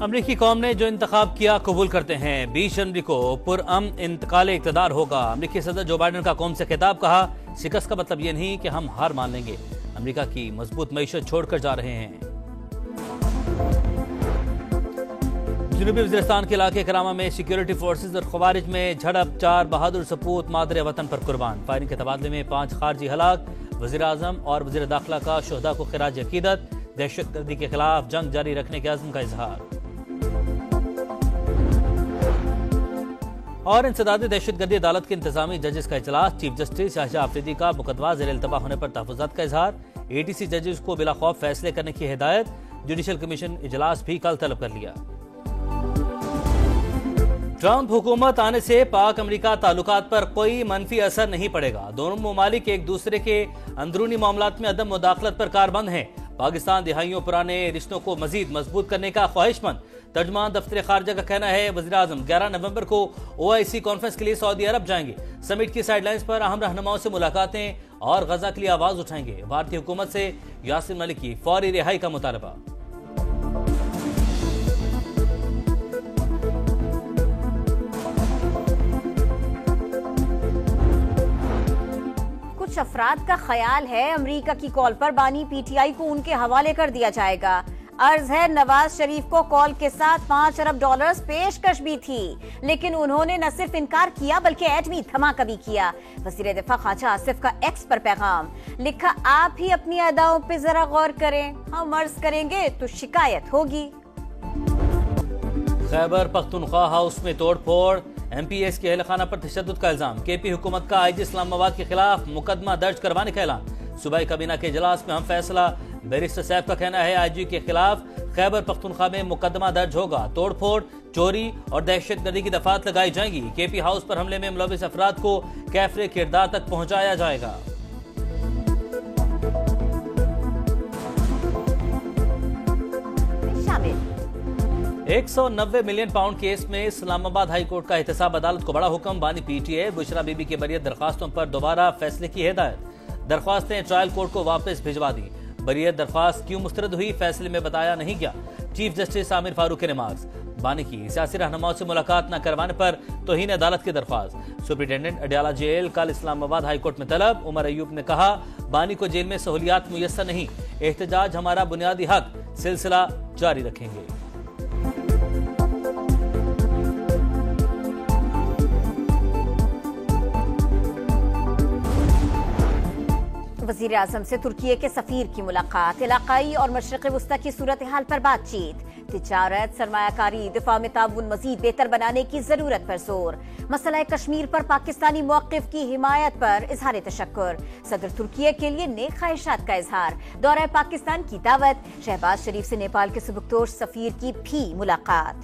अमरीकी कौम ने जो इंतखाब किया कबूल करते हैं। 20 जनवरी को पुरअमन इंतकाल इक़्तिदार होगा। अमरीकी सदर जो बाइडन का कौम से खिताब। कहा, शिकस्त का मतलब ये नहीं कि हम हार मान लेंगे। अमरीका की मजबूत मईशत छोड़कर जा रहे हैं। जनूबी वज़ीरिस्तान के इलाके करामा में सिक्योरिटी फोर्सेज और खवारिज में झड़प। 4 बहादुर सपूत मादरे वतन पर कुर्बान। फायरिंग के तबादले में 5 खारजी हलाक। वज़ीर आज़म और वज़ीर दाखिला का शोहदा को खिराज अकीदत। दहशतगर्दी के खिलाफ जंग जारी रखने के अज़्म का इजहार। और इंसदादी दहशतगर्दी अदालत के इंतजामी जजेस का इजलास। चीफ जस्टिस शाहजहां आफरीदी का मुकदमा ज़ेर इल्तवा होने पर तहफ़्फ़ुज़ात का इजहार। ATC जजेस को बिला खौफ फैसले करने की हिदायत। जुडिशल कमीशन इजलास भी कल तलब कर लिया। ट्रंप हुकूमत आने से पाक अमरीका ताल्लुकात पर कोई मनफी असर नहीं पड़ेगा। दोनों ममालिक एक दूसरे के अंदरूनी मामलात में अदम मुदाखलत पर कारबंद हैं। पाकिस्तान दिहाइयों पुराने रिश्तों को मजीद मजबूत करने का ख्वाहिशमंद। तर्जमान दफ्तर खारजा का कहना है, वज़ीर आज़म 11 नवंबर को OIC कॉन्फ्रेंस के लिए सऊदी अरब जाएंगे। समिट की साइडलाइंस पर अहम रहनुमाओं से मुलाकातें और गजा के लिए आवाज उठाएंगे। भारतीय हुकूमत से यासिर मलिक की फौरी रिहाई का मुतालबा। कुछ अफराद का ख्याल है अमरीका की कॉल पर बानी PTI को उनके हवाले कर दिया जाएगा। अर्ज है, नवाज शरीफ को कॉल के साथ $5 अरब पेशकश भी थी, लेकिन उन्होंने न सिर्फ इनकार किया बल्कि एटमी धमाका भी किया। वज़ीर दिफा ख्वाजा आसिफ का एक्स पर पैगाम लिखा, आप ही अपनी अदाओं पे जरा गौर करें, हम अर्ज करेंगे तो शिकायत होगी। खैबर पख्तूनख्वा हाउस में तोड़ फोड़। MPS के अहलखाना पर तशद्दुद का इल्जाम। KP हुकूमत का IG इस्लामाबाद के खिलाफ मुकदमा दर्ज करवाने का ऐलान। सूबाई काबीना के इजलास में हम फैसला। बैरिस्टर सैफ का कहना है, IG के खिलाफ खैबर पख्तूनख्वा में मुकदमा दर्ज होगा। तोड़ फोड़, चोरी और दहशतगर्दी की दफात लगाई जाएंगी। KP हाउस पर हमले में मुलविस अफराद को कैफरे किरदार तक पहुंचाया जाएगा। शामिल 190 मिलियन पाउंड केस में इस्लामाबाद हाई कोर्ट का एहतसाब। अदालत को बड़ा हुक्म। बानी PTA बुशरा बीबी के बरियत दरखास्तों पर दोबारा फैसले की हिदायत। दरख्वास्तें ट्रायल कोर्ट को वापस भिजवा दी। बरियत दरख्वास्त क्यों मुस्तरद हुई, फैसले में बताया नहीं गया। चीफ जस्टिस आमिर फारूक के रिमार्क्स। बानी की सियासी रहनुमाओं से मुलाकात न करवाने पर तौहीन अदालत की दरख्वास्त। सुप्रिंटेंडेंट अडयाला जेल कल इस्लामाबाद हाई कोर्ट में तलब। उमर अयूब ने कहा, बानी को जेल में सहूलियात मुयस्सर नहीं, एहतजाज हमारा बुनियादी हक, सिलसिला जारी रखेंगे। वज़ीर आज़म से तुर्की के सफीर की मुलाकात। इलाकाई और मशरिक़ वस्ता की सूरत हाल पर बातचीत। तिजारत, सरमायाकारी, दिफा में ताउन मज़ीद बेहतर बनाने की जरूरत पर जोर। मसला कश्मीर पर पाकिस्तानी मौक़िफ़ की हिमायत पर इजहार तशक्कुर। सदर तुर्की के लिए नेक ख्वाहिशात का इजहार। दौरा पाकिस्तान की दावत। शहबाज शरीफ से नेपाल के सुबकदोश सफीर की भी मुलाकात।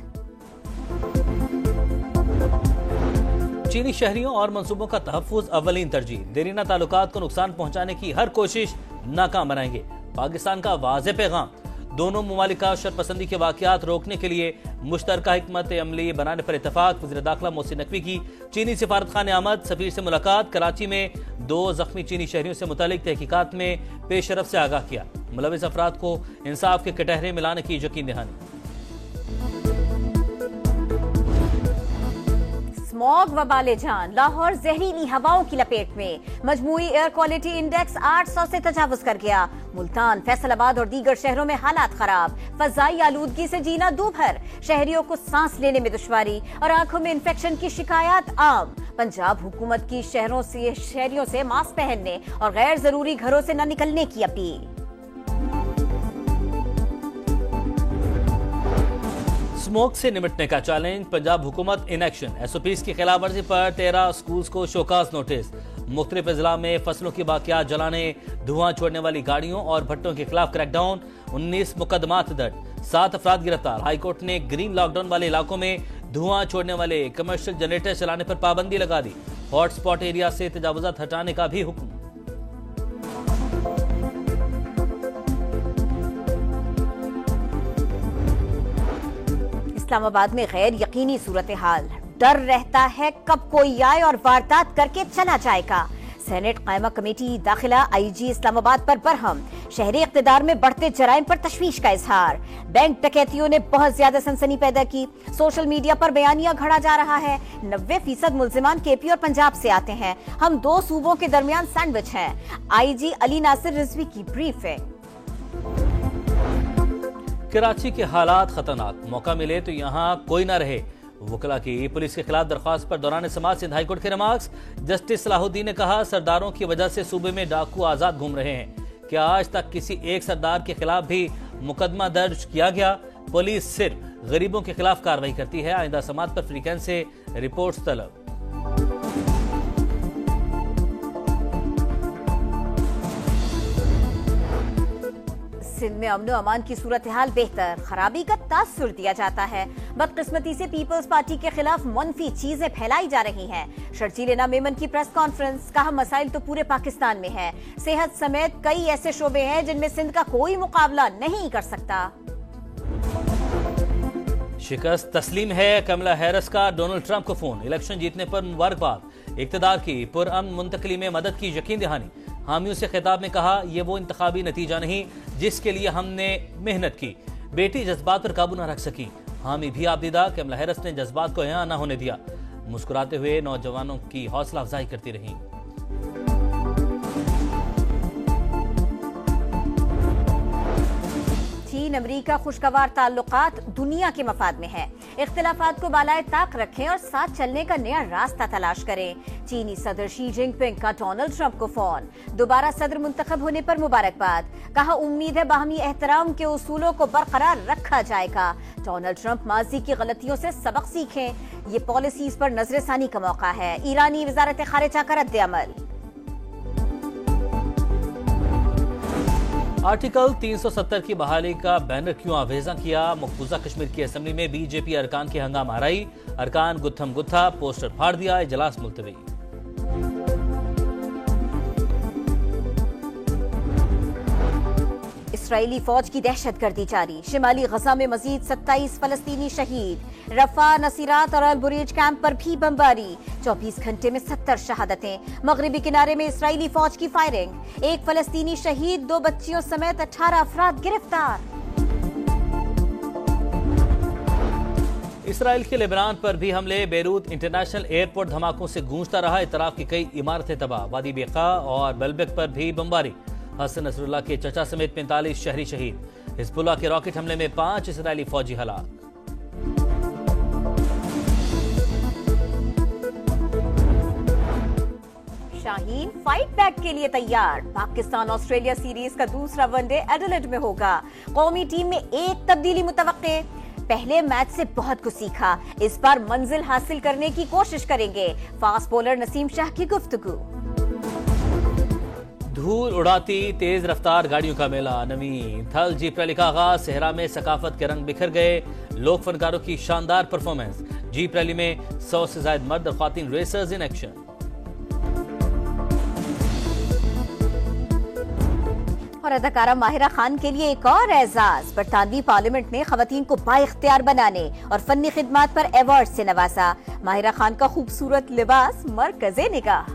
चीनी शहरियों और मंसूबों का तहफ़्फ़ुज़ अव्वलीन तरजीह। देरीना ताल्लुकात को नुकसान पहुंचाने की हर कोशिश नाकाम बनाएंगे। पाकिस्तान का वाज़ेह पैगाम। दोनों ममालिक का शरपसंदी के वाक़यात रोकने के लिए मुश्तरका हिकमत अमली बनाने पर इत्तफाक। वज़ीर दाखिला मोहसिन नकवी की चीनी सिफारतखाने आमद। सफीर से मुलाकात। कराची में 2 जख्मी चीनी शहरियों से मुतालिक तहकीकात में पेशरफ से आगाह किया। मुलविस अफराद को इंसाफ के कटहरे में लाने की यकीन दहानी। स्मॉग वबाले जान। लाहौर जहरीली हवाओं की लपेट में। मजमूई एयर क्वालिटी इंडेक्स 800 से तजावुज कर गया। मुल्तान, फैसलाबाद और दीगर शहरों में हालात खराब। फजाई आलूदगी से जीना दूभर। शहरियों को सांस लेने में दुश्वारी और आंखों में इंफेक्शन की शिकायत आम। पंजाब हुकूमत की शहरियों से मास्क पहनने और गैर जरूरी घरों से न निकलने की अपील। स्मोक से निपटने का चैलेंज। पंजाब हुकूमत इन एक्शन। SOPs की खिलाफ वर्जी पर 13 स्कूल्स को शोकाज नोटिस। मुख्तलिफ अजला में फसलों की बाकियात जलाने, धुआं छोड़ने वाली गाड़ियों और भट्टों के खिलाफ क्रैकडाउन। 19 मुकदमात दर्ज, 7 अफराद गिरफ्तार। हाईकोर्ट ने ग्रीन लॉकडाउन वाले इलाकों में धुआं छोड़ने वाले कमर्शियल जनरेटर चलाने पर पाबंदी लगा दी। हॉटस्पॉट एरिया से तजावुजात हटाने का भी हुक्म। इस्लामाबाद में गैर यकीनी सूरत हाल। डर रहता है कब कोई आए और वारदात करके चला जाएगा। सेनेट कायमा कमेटी दाखिला IG इस्लामाबाद पर बरहम। शहरी इख्तिदार में बढ़ते जराइम पर तशवीश का इजहार। बैंक डकैतियों ने बहुत ज्यादा सनसनी पैदा की। सोशल मीडिया पर बयानिया घड़ा जा रहा है। 90% मुल्जिमान केपी और पंजाब से आते हैं। हम दो सूबों के दरमियान सैंडविच हैं। आईजी अली नासिर रिजवी की ब्रीफिंग। कराची के हालात खतरनाक, मौका मिले तो यहाँ कोई ना रहे। वकला की पुलिस के खिलाफ दरख्वास्त पर दौरान समाज सिंध हाईकोर्ट के रिमार्क्स। जस्टिस सलाहुद्दीन ने कहा, सरदारों की वजह से सूबे में डाकू आजाद घूम रहे हैं। क्या आज तक किसी एक सरदार के खिलाफ भी मुकदमा दर्ज किया गया? पुलिस सिर्फ गरीबों के खिलाफ कार्रवाई करती है। आइंदा समात पर फ्रीक्वेंस से रिपोर्ट्स तलब। सिंध में अमनो अमान की सूरत हाल बेहतर, खराबी का तासुर दिया जाता है। बदकिस्मती से पीपल्स पार्टी के खिलाफ मनफी चीजें फैलाई जा रही हैं। शर्जील इनाम मेमन की प्रेस कॉन्फ्रेंस, कहा मसाइल तो पूरे पाकिस्तान में है। सेहत समेत कई ऐसे शोबे हैं जिनमें सिंध का कोई मुकाबला नहीं कर सकता। शिकस्त तस्लीम है, कमला हैरिस का डोनाल्ड ट्रंप को फोन। इलेक्शन जीतने पर मुबारकबाद। इक्तदार की पुरअमन मुंतकली में मदद की यकीन दहानी। हामियों से खिताब में कहा, यह वो इंतखाबी नतीजा नहीं जिसके लिए हमने मेहनत की। बेटी जज्बात पर काबू न रख सकी, हामी भी आबदीदा। कमला हैरिस ने जज्बात को यहाँ न होने दिया। मुस्कुराते हुए नौजवानों की हौसला अफजाई करती रही। चीन अमरीका खुशगवार ताल्लुकात दुनिया के मफाद में है। इख्तिलाफात को बालाए ताक रखें और साथ चलने का नया रास्ता तलाश करें। चीनी सदर शी जिनपिंग का डोनाल्ड ट्रंप को फोन। दोबारा सदर मुंतखब होने पर मुबारकबाद। कहा, उम्मीद है बाहमी एहतराम के उसूलों को बरकरार रखा जाएगा। डोनाल्ड ट्रंप माजी की गलतियों से सबक सीखें। ये पॉलिसीज पर नजरसानी का मौका है। ईरानी वजारत खारिजा का रद्द-ए-अमल। आर्टिकल 370 की बहाली का बैनर क्यों आवेजा किया? मकबूजा कश्मीर की असेंबली में बीजेपी अरकान की हंगामा आराई। अरकान गुत्थम गुत्था, पोस्टर फाड़ दिया। इजलास मुलतवी। इसराइली फौज की दहशतगर्दी जारी। शिमाली गजा में मजीद 27 फलस्तीनी शहीद। रफा, नसीरात और अल बुरेज कैंप पर भी बमबारी। 24 घंटे में 70 शहादतें। मगरिबी किनारे में इसराइली फौज की फायरिंग। एक फलस्तीनी शहीद, 2 बच्चियों समेत 18 अफराद गिरफ्तार। इसराइल के लेबनान पर भी हमले। बेरूत इंटरनेशनल एयरपोर्ट धमाकों से गूंजता रहा। इतराफ की कई इमारतें तबाह। वादी बेका और बेलबेक पर भी बमबारी। हसन नसरुल्लाह के चचा समेत 45 शहरी शहीद। हिजबुल्लाह के रॉकेट हमले में 5 इसराइली फौजी हलाक। शाहीन फाइट बैक के लिए तैयार। पाकिस्तान ऑस्ट्रेलिया सीरीज का दूसरा वनडे एडिलेड में होगा। कौमी टीम में एक तब्दीली मुतवक्के। पहले मैच से बहुत कुछ सीखा, इस बार मंजिल हासिल करने की कोशिश करेंगे। फास्ट बॉलर नसीम शाह की गुफ्तगू। धूल उड़ाती तेज रफ्तार गाड़ियों का मेला। नवीन थल जीप रैली का आगाज। सेहरा में सकाफत के रंग बिखर गए। लोक फनकारों की शानदार परफॉर्मेंस। जीप रैली में 100 से ज्यादा मर्द और खातिन रेसर्स इन एक्शन। और अदाकारा माहिरा खान के लिए एक और एजाज। बरतानवी पार्लियामेंट ने खवातीन को बाइख्तियार बनाने और फन्नी खिदमात पर अवार्ड से नवाजा। माहिरा खान का खूबसूरत लिबास मरकज़े निगाह।